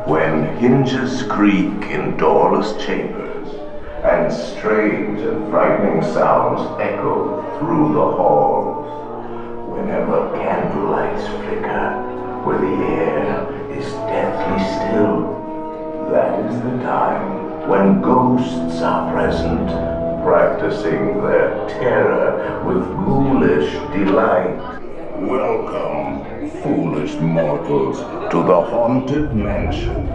When hinges creak in doorless chambers, and strange and frightening sounds echo through the halls, whenever candlelights flicker, where the air is deathly still, that is the time when ghosts are present, practicing their terror with ghoulish delight. Welcome, foolish mortals, to the Haunted Mansion.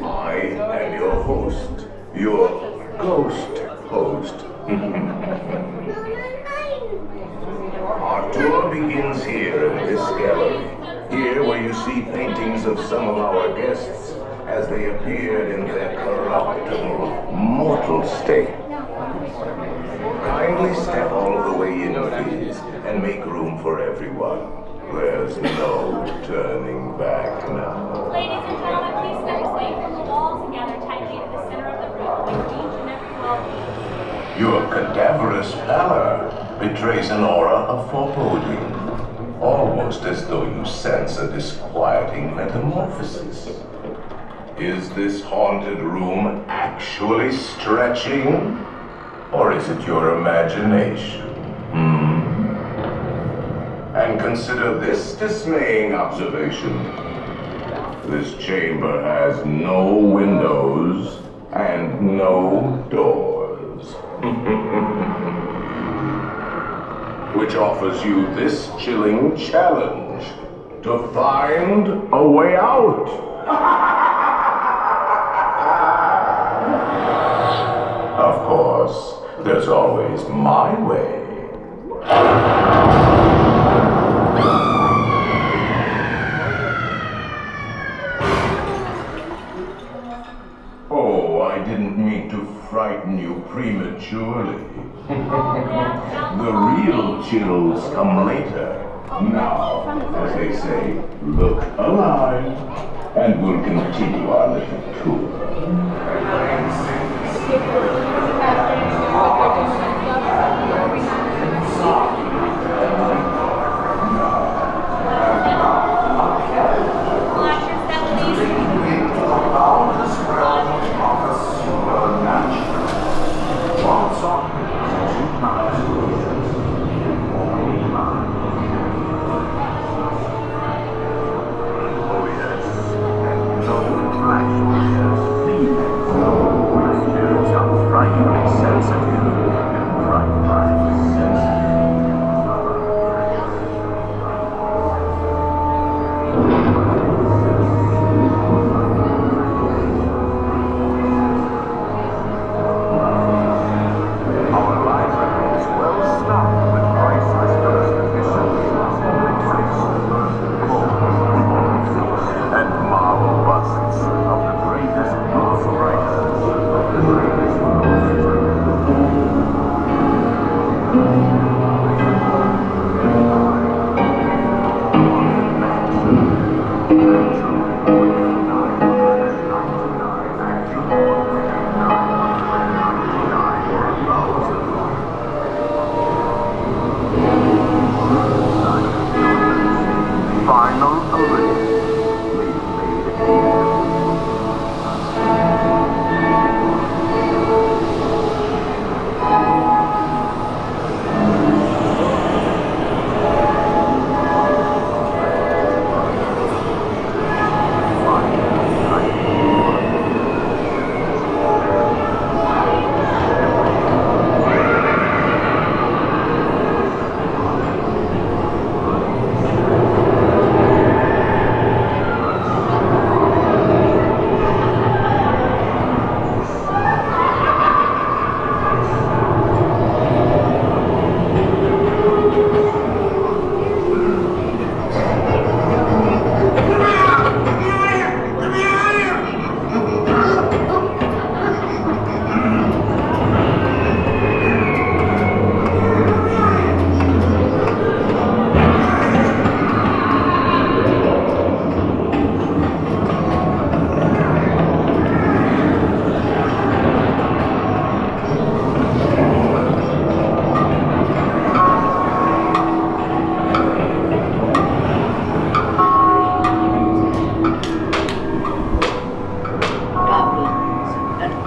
I am your host, your ghost host. Our tour begins here in this gallery, here where you see paintings of some of our guests as they appeared in their corruptible, mortal state. Kindly step all the way in, please, and make room for everyone. There's no turning back now. Ladies and gentlemen, please step away from the walls and gather tightly to the center of the room, with each and every well. Your cadaverous pallor betrays an aura of foreboding, almost as though you sense a disquieting metamorphosis. Is this haunted room actually stretching? Or is it your imagination? And consider this dismaying observation. This chamber has no windows and no doors. Which offers you this chilling challenge to find a way out. Of course, there's always my way. Oh, I didn't mean to frighten you prematurely. The real chills come later. Now, as they say, look alive, and we'll continue our little tour.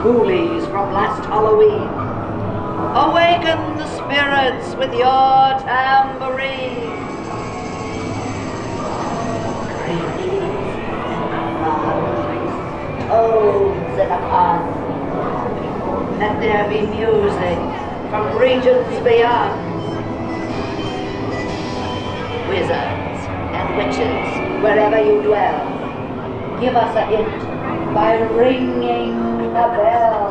ghoulies from last Halloween. Awaken the spirits with your tambourine. Toads in a pond. Let there be music from regions beyond. Wizards and witches, wherever you dwell, give us a hint by ringing a bell.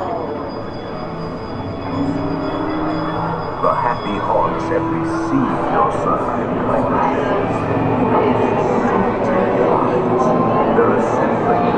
The happy haunts have received your sunlight. They're assembling.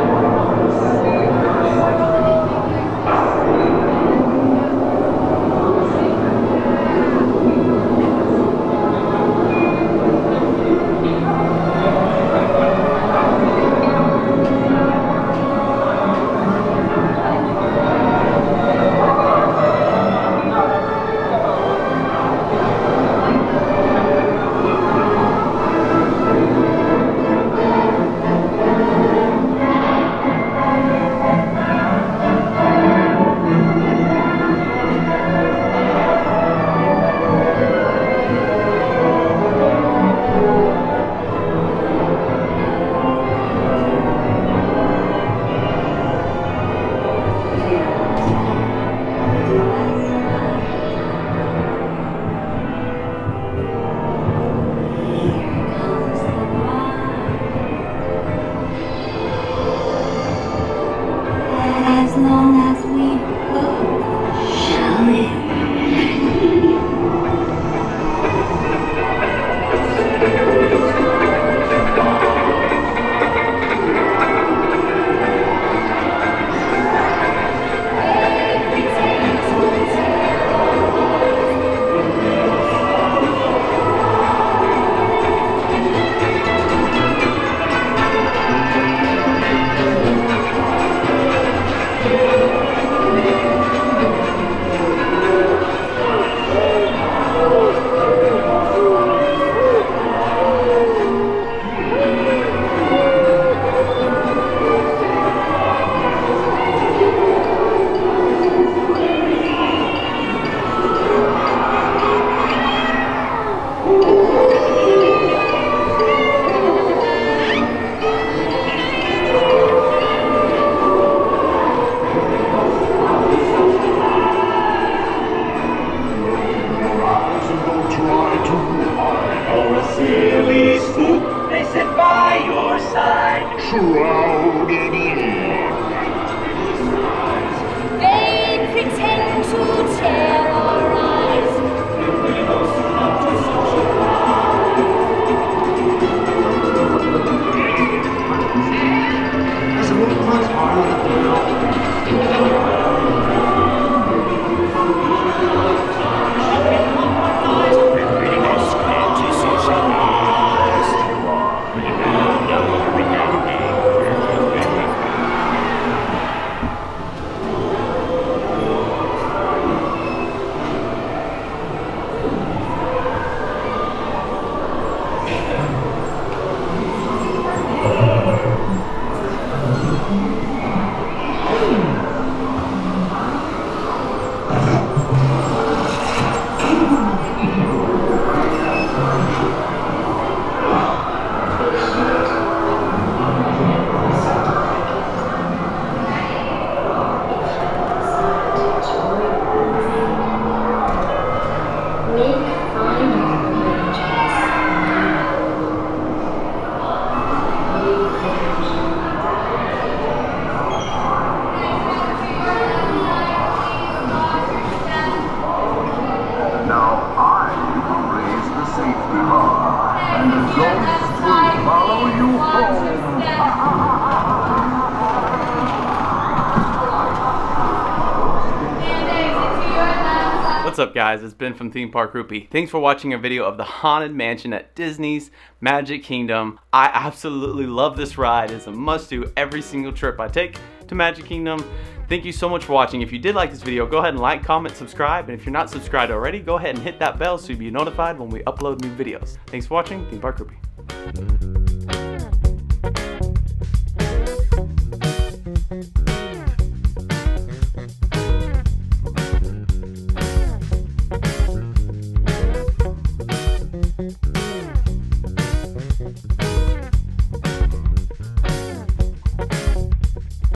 As long as we both shall live. Shrouded in They pretend to terrorize. What's up guys, it's Ben from Theme Park Groupie. Thanks for watching a video of the Haunted Mansion at Disney's Magic Kingdom. I absolutely love this ride. It's a must do every single trip I take to Magic Kingdom. Thank you so much for watching. If you did like this video, go ahead and like, comment, subscribe, and if you're not subscribed already, go ahead and hit that bell so you'll be notified when we upload new videos. Thanks for watching, Theme Park Groupie.